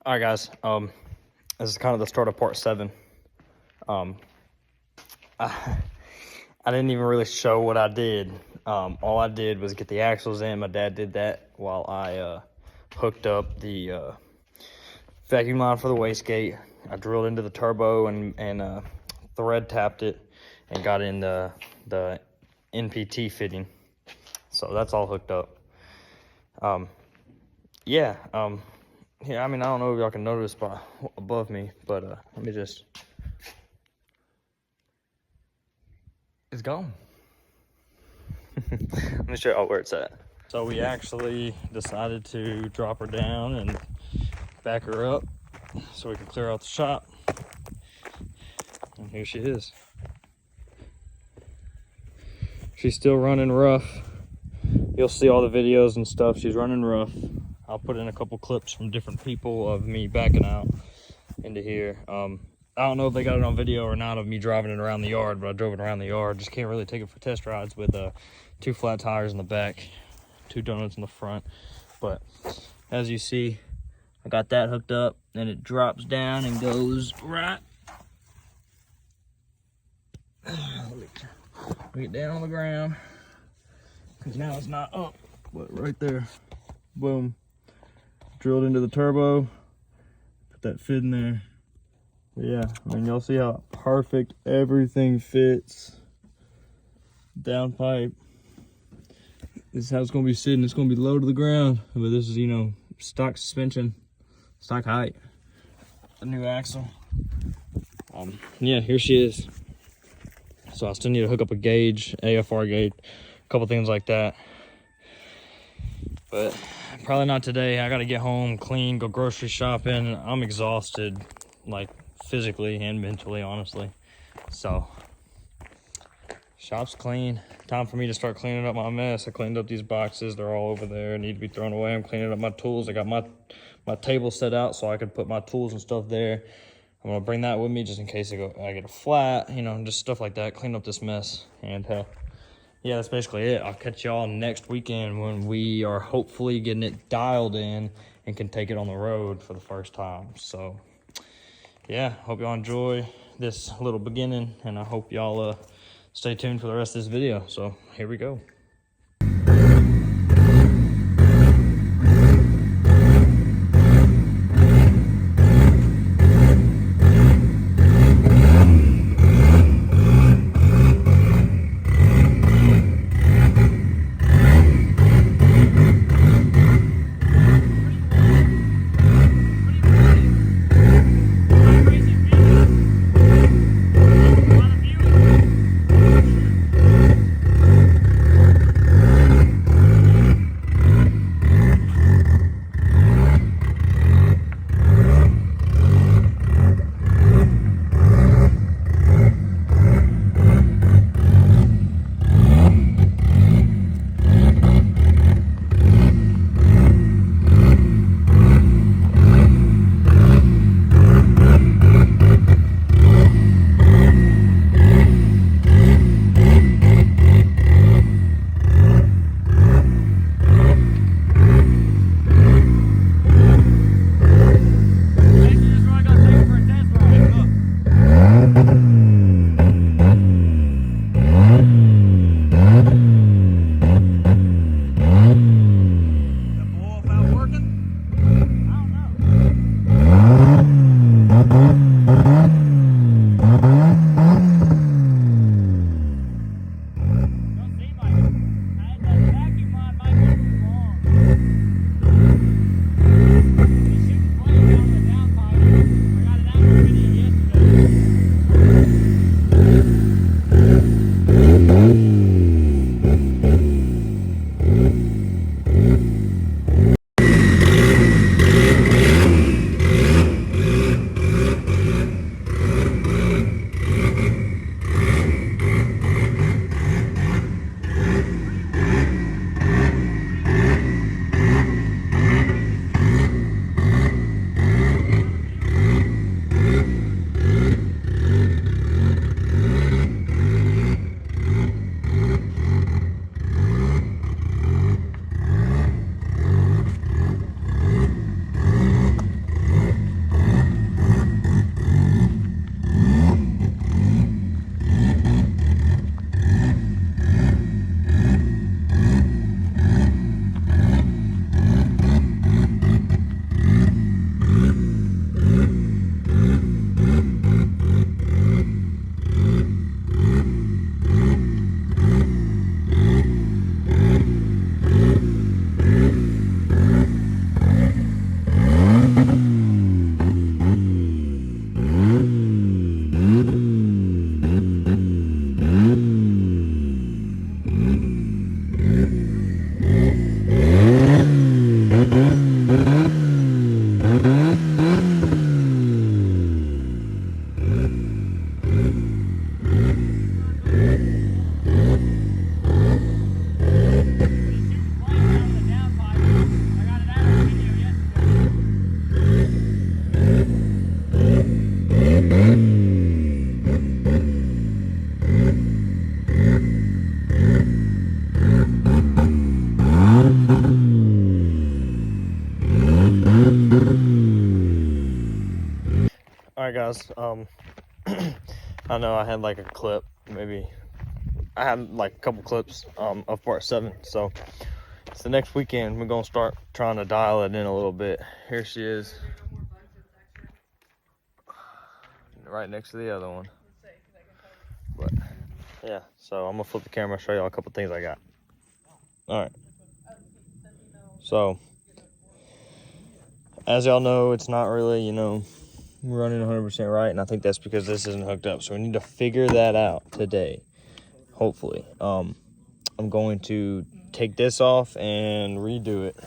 All right, guys. This is kind of the start of part 7. I didn't even really show what I did. All I did was get the axles in. My dad did that while I hooked up the vacuum line for the wastegate. I drilled into the turbo and thread tapped it and got in the NPT fitting. So that's all hooked up. Yeah, I mean, I don't know if y'all can notice by above me, but let me just, it's gone. Let me show y'all where it's at. So we actually decided to drop her down and back her up so we can clear out the shop. And here she is. She's still running rough. You'll see all the videos and stuff. She's running rough. I'll put in a couple clips from different people of me backing out into here. I don't know if they got it on video or not of me driving it around the yard, but I drove it around the yard. Just can't really take it for test rides with 2 flat tires in the back, 2 donuts in the front. But as you see, I got that hooked up, and it drops down and goes right. Let me get down on the ground, because now it's not up, but right there, boom. Drilled into the turbo, put that fit in there. But yeah, I mean, y'all see how perfect everything fits. Down pipe. This is how it's gonna be sitting. It's gonna be low to the ground, but this is, you know, stock suspension, stock height. The new axle. Yeah, here she is. So I still need to hook up a gauge, AFR gauge, a couple things like that. But probably not today. I gotta get home, clean, go grocery shopping. I'm exhausted, like physically and mentally, honestly. So, shop's clean. Time for me to start cleaning up my mess. I cleaned up these boxes. They're all over there, need to be thrown away. I'm cleaning up my tools. I got my table set out so I could put my tools and stuff there. I'm gonna bring that with me just in case I get a flat, you know, just stuff like that. Clean up this mess. And yeah, that's basically it. I'll catch y'all next weekend when we are hopefully getting it dialed in and can take it on the road for the first time. So yeah, hope y'all enjoy this little beginning, and I hope y'all stay tuned for the rest of this video. So here we go. right, guys. I know I had like a clip, maybe I had like a couple clips of part 7. So it's the next weekend. We're gonna start trying to dial it in a little bit. Here she is, right next to the other one. But yeah, so I'm gonna flip the camera, show y'all a couple things I got. All right. So as y'all know, it's not really, you know, running 100% right, and I think that's because this isn't hooked up. So we need to figure that out today, hopefully. I'm going to take this off and redo it.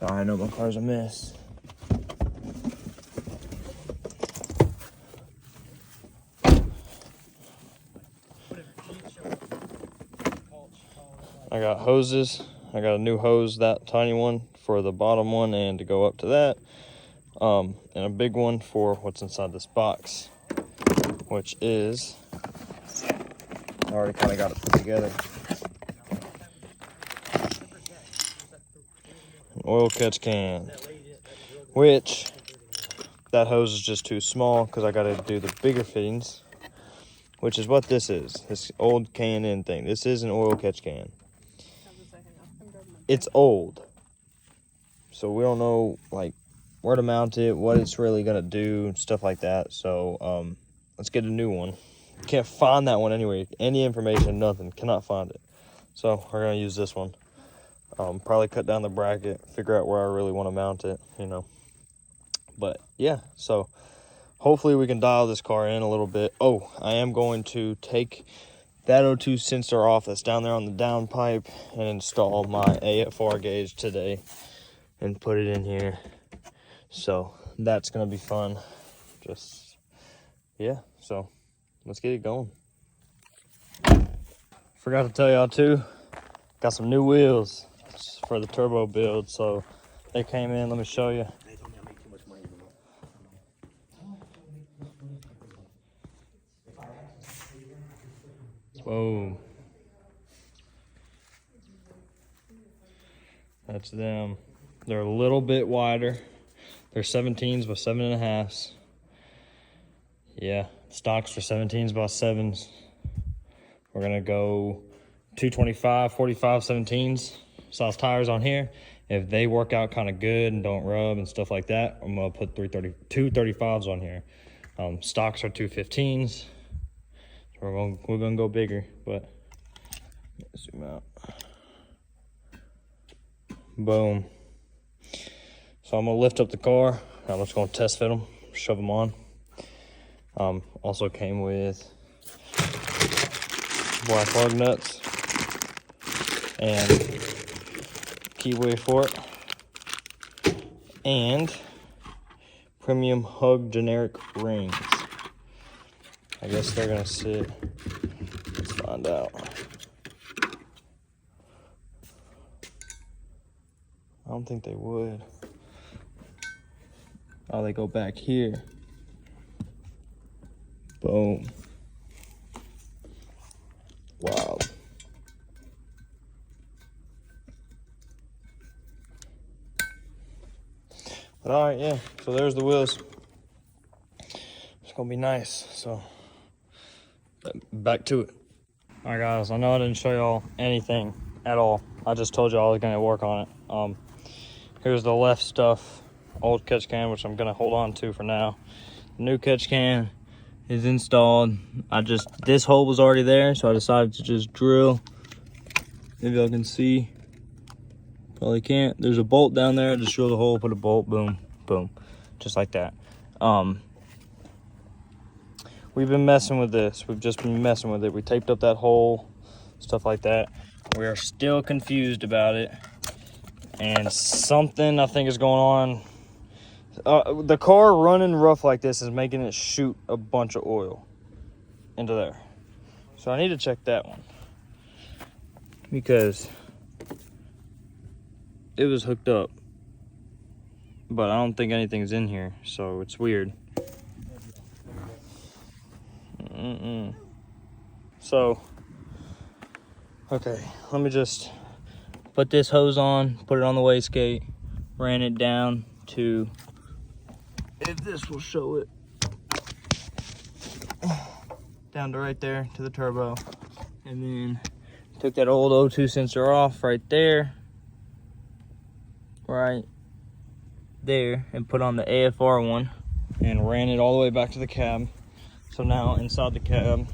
So I know my car's a mess. I got hoses. I got a new hose, that tiny one for the bottom one and to go up to that. And a big one for what's inside this box, which is, I already kind of got it put together. An oil catch can, which that hose is just too small because I got to do the bigger fittings, which is what this is. This old K&N thing. This is an oil catch can. It's old, so we don't know like where to mount it, what it's really gonna do, stuff like that. So let's get a new one. Can't find that one anywhere. Any information, nothing. Cannot find it. So we're gonna use this one. Probably cut down the bracket, figure out where I really want to mount it, you know. But yeah, so hopefully we can dial this car in a little bit. Oh, I am going to take that O2 sensor off that's down there on the downpipe and install my AFR gauge today and put it in here. So that's gonna be fun. Just, yeah, so let's get it going. Forgot to tell y'all too, got some new wheels for the turbo build. So they came in, let me show you. Boom. That's them. They're a little bit wider. They're 17s by 7.5s. Yeah, stocks for 17s by 7s. We're gonna go 225, 45, 17s size tires on here. If they work out kind of good and don't rub and stuff like that, I'm gonna put 235s on here. Stocks are 215s. So we're gonna go bigger, but zoom out. Boom. So I'm gonna lift up the car. I'm just gonna test fit them, shove them on. Also came with black lug nuts and keyway fork and premium hug generic rings. I guess they're gonna sit. Let's find out. I don't think they would. Oh, they go back here. Boom. Wow. But all right, yeah. So there's the wheels. It's gonna be nice. So back to it. All right, guys. I know I didn't show y'all anything at all. I just told y'all I was gonna work on it. Here's the left stuff, old catch can, which I'm gonna hold on to for now. The new catch can is installed. This hole was already there, so I decided to just drill. Maybe y'all can see. Probably can't. There's a bolt down there. Just drill the hole, put a bolt, boom, boom, just like that. We've been messing with this. We've just been messing with it. We taped up that hole, stuff like that. We are still confused about it. And something I think is going on. The car running rough like this is making it shoot a bunch of oil into there. So I need to check that one, because it was hooked up, but I don't think anything's in here, so it's weird. So, okay, let me just put this hose on, put it on the wastegate, ran it down to, if this will show it, down to right there to the turbo, and then took that old O2 sensor off right there, and put on the AFR one and ran it all the way back to the cab. So now inside the cab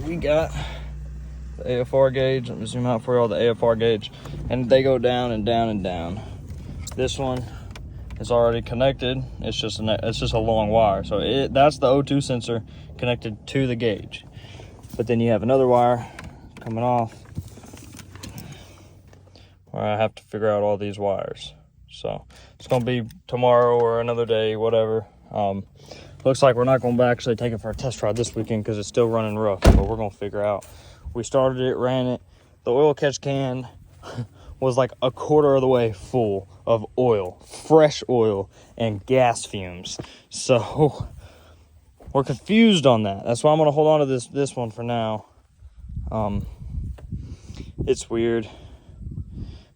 we got the AFR gauge. Let me zoom out for you all, the AFR gauge, and they go down and down and down. This one is already connected. It's just a long wire. So that's the O2 sensor connected to the gauge. But then you have another wire coming off where I have to figure out all these wires. So it's gonna be tomorrow or another day, whatever. Looks like we're not gonna actually take it for a test ride this weekend because it's still running rough, but we're gonna figure out. We started it, ran it. The oil catch can was like a quarter of the way full of oil, fresh oil and gas fumes. So we're confused on that. That's why I'm gonna hold on to this one for now. It's weird,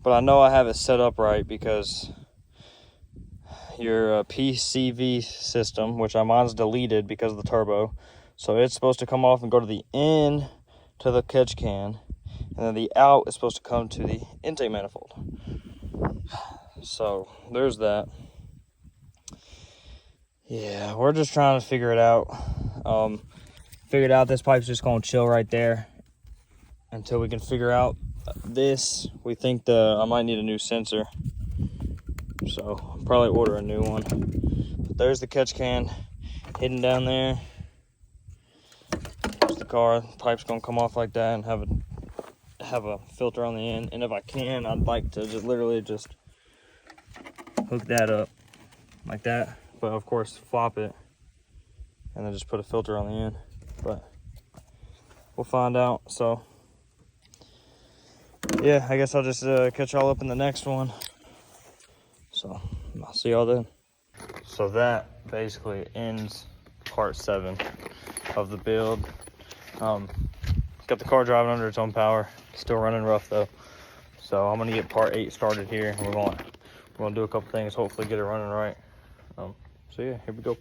but I know I have it set up right because your PCV system, which mine's deleted because of the turbo, so it's supposed to come off and go to the in to the catch can, and then the out is supposed to come to the intake manifold. So there's that. Yeah, we're just trying to figure it out. Figured out this pipe's just gonna chill right there until we can figure out this. We think I might need a new sensor, so I'll probably order a new one. But there's the catch can hidden down there. There's the car. The pipe's gonna come off like that and have a filter on the end. And if I can, I'd like to literally just hook that up like that, but of course flop it and then just put a filter on the end. But we'll find out. So yeah, I guess I'll just catch y'all up in the next one. So I'll see y'all then. So that basically ends part 7 of the build. Got the car driving under its own power, still running rough though. So I'm gonna get part 8 started here, and we're gonna do a couple things, hopefully get it running right. So yeah, here we go.